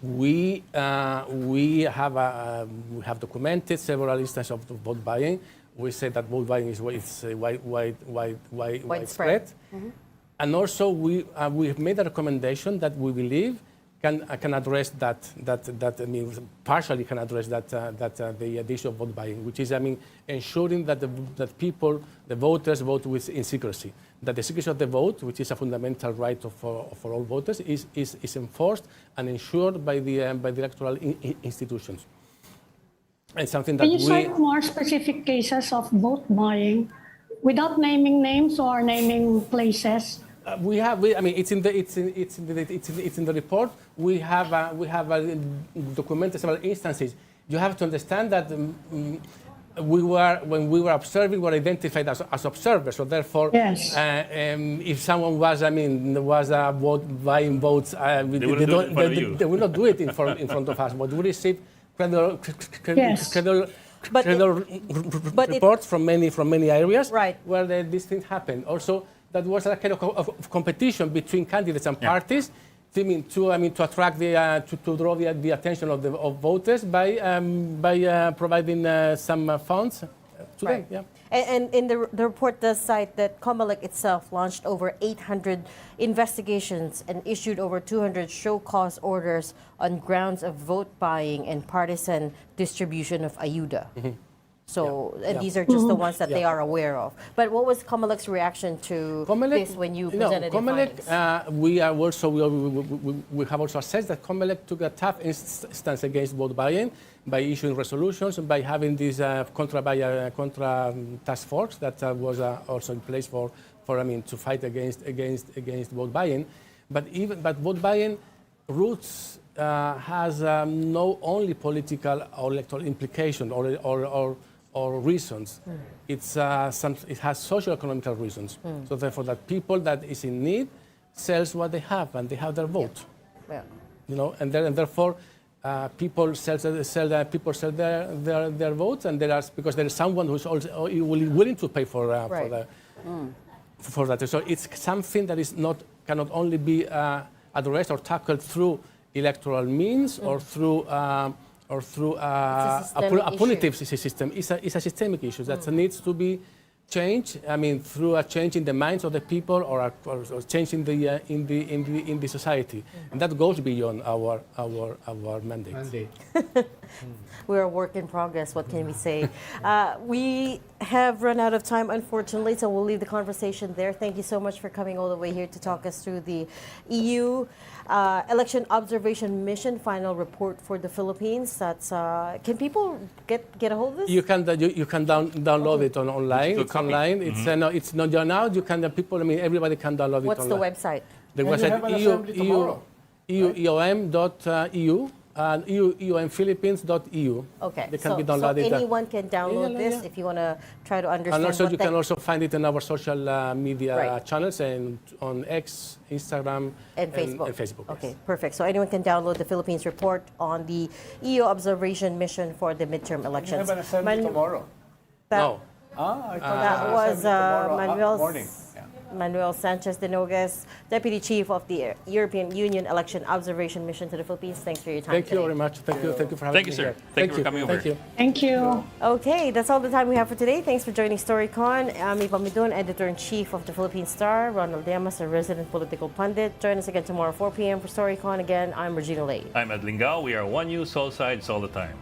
S8: we have documented several instances of vote buying. We say that vote buying is widespread. And also we have made a recommendation that we believe can address that I mean, partially can address the issue of vote buying, which is, I mean, ensuring that that people, the voters, vote in secrecy. That the secrecy of the vote, which is a fundamental right for all voters, is enforced and ensured by the electoral institutions. And something that
S6: Can you cite more specific cases of vote buying without naming names or naming places?
S8: I mean, it's in the report. We have documented several instances. You have to understand that when we were observing, we were identified as observers. So therefore,
S6: Yes.
S8: If someone was buying votes, they will not do it in front of us. But we received credible reports from many areas where these things happen. Also, that was a kind of competition between candidates and parties, to attract to draw the attention of voters by providing some funds to them. Yeah.
S2: And in the report does cite that COMELEC itself launched over 800 investigations and issued over 200 show cause orders on grounds of vote buying and partisan distribution of ayuda. So these are just the ones that they are aware of. But what was COMELEC's reaction to this when you presented your findings?
S8: We have also assessed that COMELEC took a tough stance against vote buying by issuing resolutions and by having this contra task force that was also in place to fight against vote buying. But vote buying roots has no only political or electoral implication or reasons. It has social-economical reasons. So therefore, that people that is in need sells what they have, and they have their vote.
S2: Yeah.
S8: And therefore, people sell their votes, and because there is someone who's also willing to pay for that. So it's something that cannot only be addressed or tackled through electoral means or through a punitive system. It's a systemic issue that needs to be changed. I mean, through a change in the minds of the people or change in the society, and that goes beyond our mandate.
S2: We're a work in progress. What can we say? We have run out of time, unfortunately, so we'll leave the conversation there. Thank you so much for coming all the way here to talk us through the EU Election Observation Mission final report for the Philippines. That's can people get a hold of this?
S8: You can download it online. It's online. It's not now. You can everybody can download it.
S2: What's
S8: online.
S2: the website?
S8: The website EUM.eu. And EUMphilippines.eu.
S2: Okay,
S8: they can be
S2: so
S8: downloaded.
S2: anyone can download this if you want to try to understand.
S8: And also you can also find it in our social media channels and on X, Instagram,
S2: and Facebook.
S8: Okay,
S2: perfect. So anyone can download the Philippines report on the EU observation mission for the midterm elections.
S5: You have an assembly tomorrow.
S8: No.
S5: I thought
S2: That was
S5: morning.
S2: Manuel Sanchez de Nogues, Deputy Chief of the European Union Election Observation Mission to the Philippines. Thanks for your time
S8: Thank
S2: today.
S8: you very much. Thank you for having me
S1: Sir.
S8: here.
S1: Thank you for coming over.
S8: Thank you.
S6: Thank you.
S2: Okay, that's all the time we have for today. Thanks for joining Storycon. I'm Ipamidun, Editor-in-Chief of the Philippine Star. Ronald Llamas, a resident political pundit. Join us again tomorrow, 4 p.m. for Storycon. Again, I'm Regina Lay.
S1: I'm Ed Lingao. We are One News, all sides, all the time.